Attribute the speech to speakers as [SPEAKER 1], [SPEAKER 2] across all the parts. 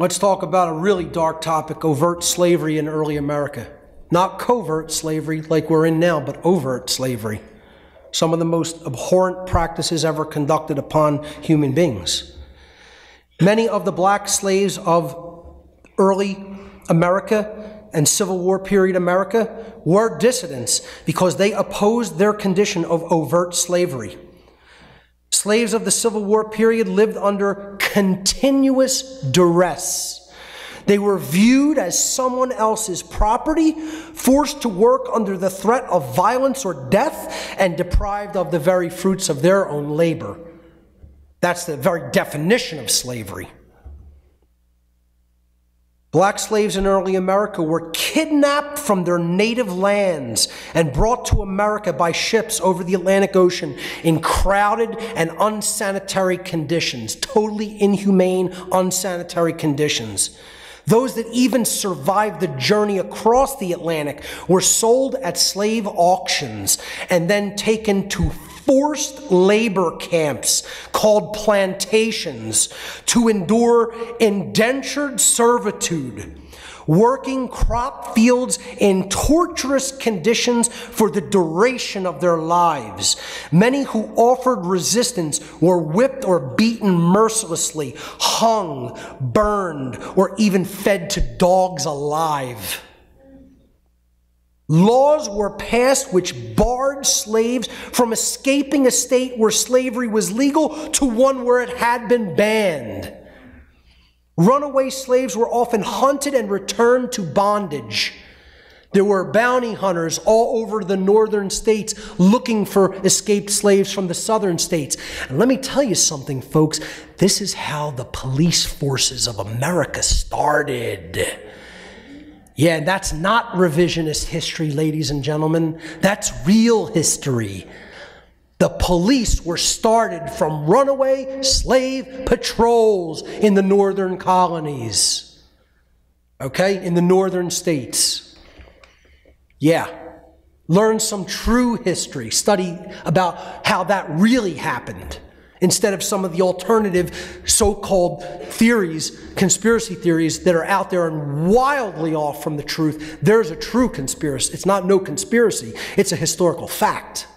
[SPEAKER 1] Let's talk about a really dark topic, overt slavery in early America. Not covert slavery like we're in now, but overt slavery. Some of the most abhorrent practices ever conducted upon human beings. Many of the black slaves of early America and Civil War period America were dissidents because they opposed their condition of overt slavery. Slaves of the Civil War period lived under continuous duress. They were viewed as someone else's property, forced to work under the threat of violence or death, and deprived of the very fruits of their own labor. That's the very definition of slavery. Black slaves in early America were kidnapped from their native lands and brought to America by ships over the Atlantic Ocean in crowded and unsanitary conditions, totally inhumane, unsanitary conditions. Those that even survived the journey across the Atlantic were sold at slave auctions and then taken to forced labor camps called plantations to endure indentured servitude, working crop fields in torturous conditions for the duration of their lives. Many who offered resistance were whipped or beaten mercilessly, hung, burned, or even fed to dogs alive. Laws were passed which barred slaves from escaping a state where slavery was legal to one where it had been banned. Runaway slaves were often hunted and returned to bondage. There were bounty hunters all over the northern states looking for escaped slaves from the southern states. And let me tell you something, folks. This is how the police forces of America started. Yeah, and that's not revisionist history, ladies and gentlemen. That's real history. The police were started from runaway slave patrols in the northern colonies. Okay, in the northern states. Yeah, learn some true history. Study about how that really happened, instead of some of the alternative so-called theories, conspiracy theories that are out there and wildly off from the truth. There's a true conspiracy. It's not no conspiracy. It's a historical fact.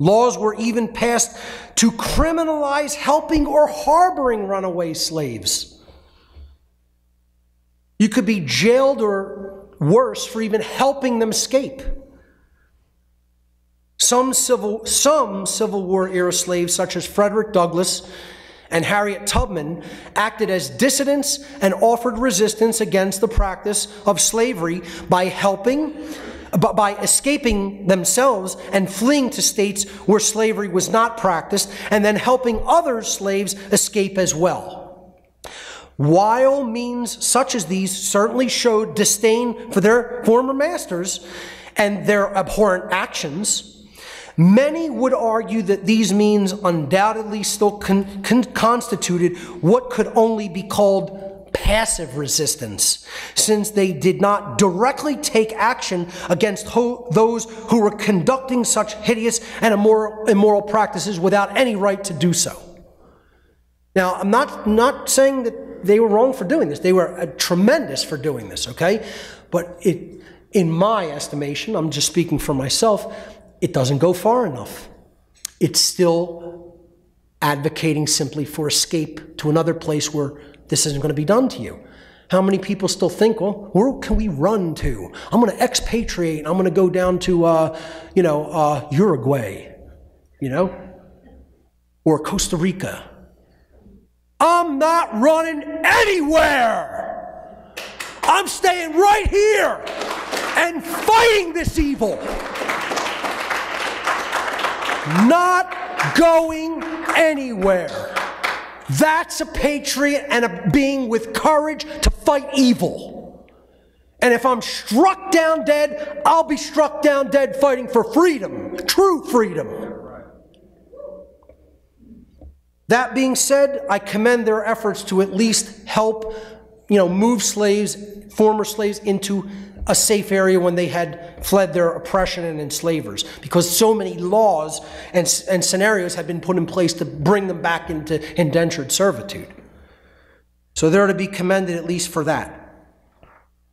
[SPEAKER 1] Laws were even passed to criminalize helping or harboring runaway slaves. You could be jailed or worse for even helping them escape. Some Civil War era slaves, such as Frederick Douglass and Harriet Tubman, acted as dissidents and offered resistance against the practice of slavery by escaping themselves and fleeing to states where slavery was not practiced, and then helping other slaves escape as well. While means such as these certainly showed disdain for their former masters and their abhorrent actions, many would argue that these means undoubtedly still constituted what could only be called passive resistance, since they did not directly take action against those who were conducting such hideous and immoral practices without any right to do so. Now, I'm not saying that they were wrong for doing this. They were tremendous for doing this, okay? But in my estimation, I'm just speaking for myself, it doesn't go far enough. It's still advocating simply for escape to another place where this isn't going to be done to you. How many people still think, well, where can we run to? I'm going to expatriate. I'm going to go down to, Uruguay, or Costa Rica. I'm not running anywhere. I'm staying right here and fighting this evil. Not going anywhere. That's a patriot and a being with courage to fight evil. And if I'm struck down dead, I'll be struck down dead fighting for freedom, true freedom. That being said, I commend their efforts to at least help, move slaves, former slaves, into a safe area when they had fled their oppression and enslavers, because so many laws and scenarios had been put in place to bring them back into indentured servitude. So they're to be commended at least for that.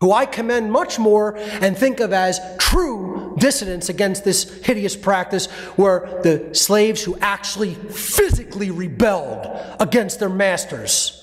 [SPEAKER 1] Who I commend much more and think of as true dissidents against this hideous practice were the slaves who actually physically rebelled against their masters.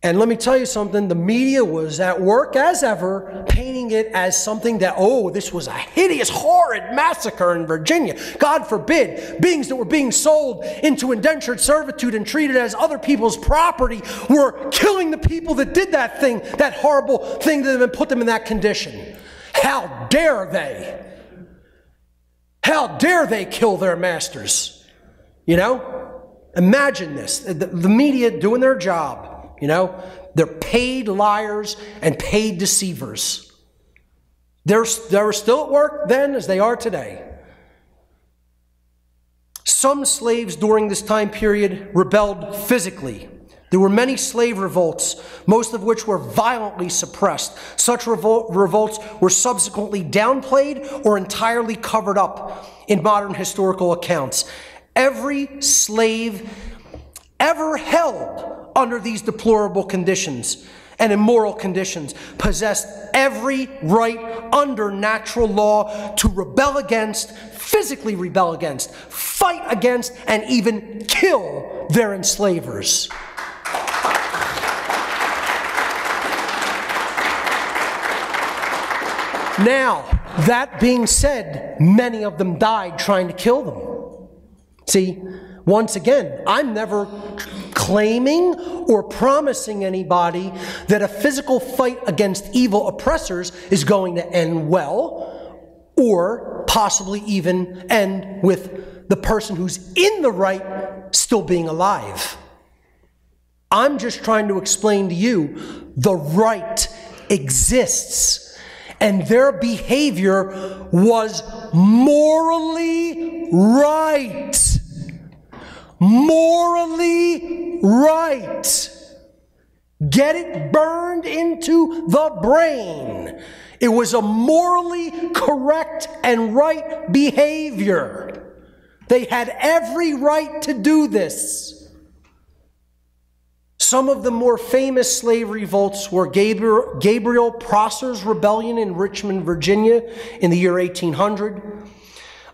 [SPEAKER 1] And let me tell you something, the media was at work as ever, painting it as something that, oh, this was a hideous, horrid massacre in Virginia. God forbid, beings that were being sold into indentured servitude and treated as other people's property were killing the people that did that thing, that horrible thing to them and put them in that condition. How dare they? How dare they kill their masters? You know? Imagine this, the media doing their job. You know, they're paid liars and paid deceivers. They were still at work then as they are today. Some slaves during this time period rebelled physically. There were many slave revolts, most of which were violently suppressed. Such revolts were subsequently downplayed or entirely covered up in modern historical accounts. Every slave ever held under these deplorable conditions and immoral conditions possessed every right under natural law to rebel against, physically rebel against, fight against, and even kill their enslavers. Now, that being said, many of them died trying to kill them. See, once again, I'm never claiming or promising anybody that a physical fight against evil oppressors is going to end well, or possibly even end with the person who's in the right still being alive. I'm just trying to explain to you the right exists, and their behavior was morally right. Morally right. Get it burned into the brain. It was a morally correct and right behavior. They had every right to do this. Some of the more famous slave revolts were Gabriel Prosser's rebellion in Richmond, Virginia in the year 1800.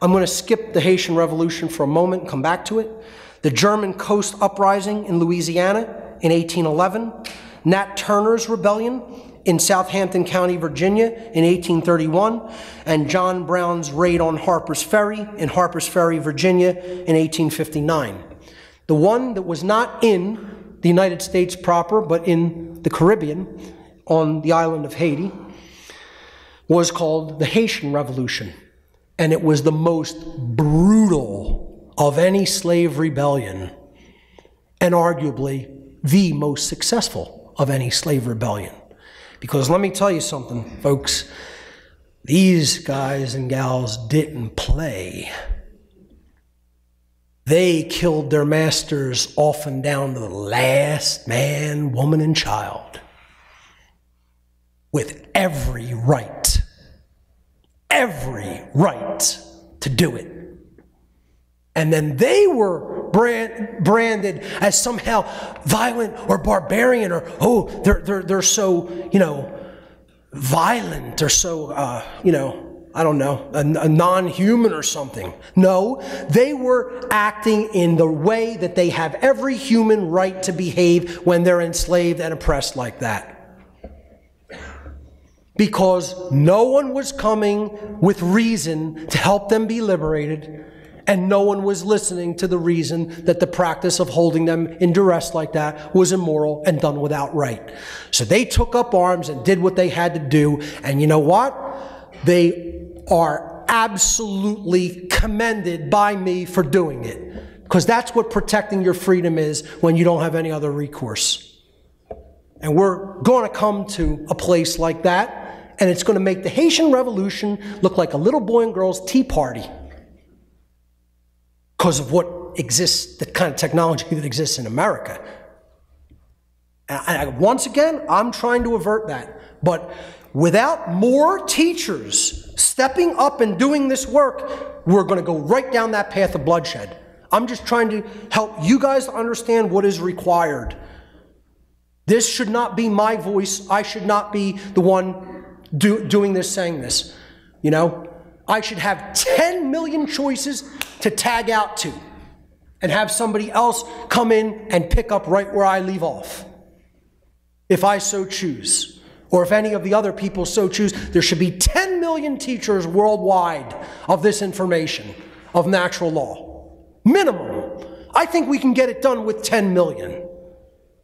[SPEAKER 1] I'm going to skip the Haitian Revolution for a moment and come back to it. The German Coast Uprising in Louisiana in 1811, Nat Turner's rebellion in Southampton County, Virginia in 1831, and John Brown's raid on Harper's Ferry in Harper's Ferry, Virginia in 1859. The one that was not in the United States proper, but in the Caribbean on the island of Haiti, was called the Haitian Revolution, and it was the most brutal of any slave rebellion, and arguably the most successful of any slave rebellion. Because let me tell you something, folks, these guys and gals didn't play. They killed their masters often down to the last man, woman, and child with every right to do it. And then they were branded as somehow violent or barbarian, or, oh, they're so, you know, violent, or so, you know, I don't know, a non-human or something. No, they were acting in the way that they have every human right to behave when they're enslaved and oppressed like that. Because no one was coming with reason to help them be liberated, and no one was listening to the reason that the practice of holding them in duress like that was immoral and done without right. So they took up arms and did what they had to do, and you know what? They are absolutely commended by me for doing it, because that's what protecting your freedom is when you don't have any other recourse. And we're going to come to a place like that, and it's going to make the Haitian Revolution look like a little boy and girl's tea party, because of what exists, the kind of technology that exists in America. And once again, I'm trying to avert that. But without more teachers stepping up and doing this work, we're going to go right down that path of bloodshed. I'm just trying to help you guys understand what is required. This should not be my voice. I should not be the one doing this, saying this. You know, I should have 10 million choices to tag out to and have somebody else come in and pick up right where I leave off, if I so choose. Or if any of the other people so choose, there should be 10 million teachers worldwide of this information, of natural law. Minimum. I think we can get it done with 10 million,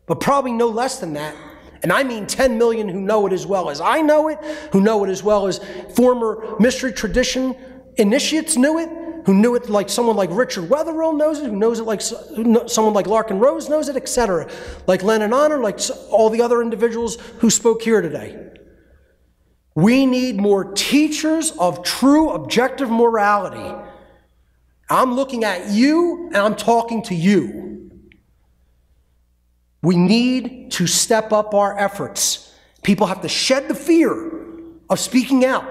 [SPEAKER 1] but probably no less than that. And I mean 10 million who know it as well as I know it, who know it as well as former mystery tradition initiates knew it, who knew it like someone like Richard Wetherill knows it, who knows it like someone like Larkin Rose knows it, etc. Like Lennon Honor, like all the other individuals who spoke here today. We need more teachers of true objective morality. I'm looking at you and I'm talking to you. We need to step up our efforts. People have to shed the fear of speaking out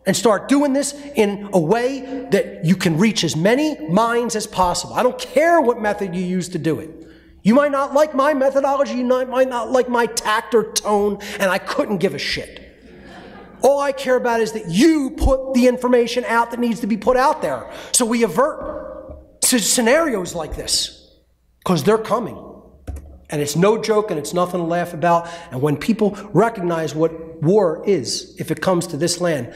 [SPEAKER 1] and start doing this in a way that you can reach as many minds as possible. I don't care what method you use to do it. You might not like my methodology, you might not like my tact or tone, and I couldn't give a shit. All I care about is that you put the information out that needs to be put out there, so we avert scenarios like this, because they're coming. And it's no joke and it's nothing to laugh about. And when people recognize what war is, if it comes to this land,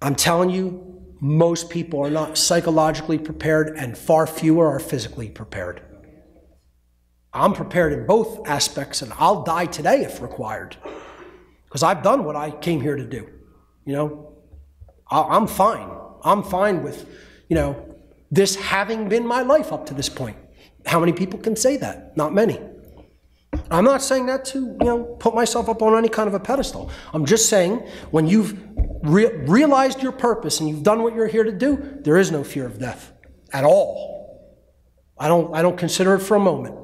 [SPEAKER 1] I'm telling you, most people are not psychologically prepared and far fewer are physically prepared. I'm prepared in both aspects, and I'll die today if required, because I've done what I came here to do. You know, I'm fine. I'm fine with, you know, this having been my life up to this point. How many people can say that? Not many. I'm not saying that to, you know, put myself up on any kind of a pedestal. I'm just saying when you've realized your purpose and you've done what you're here to do, there is no fear of death at all. I don't consider it for a moment.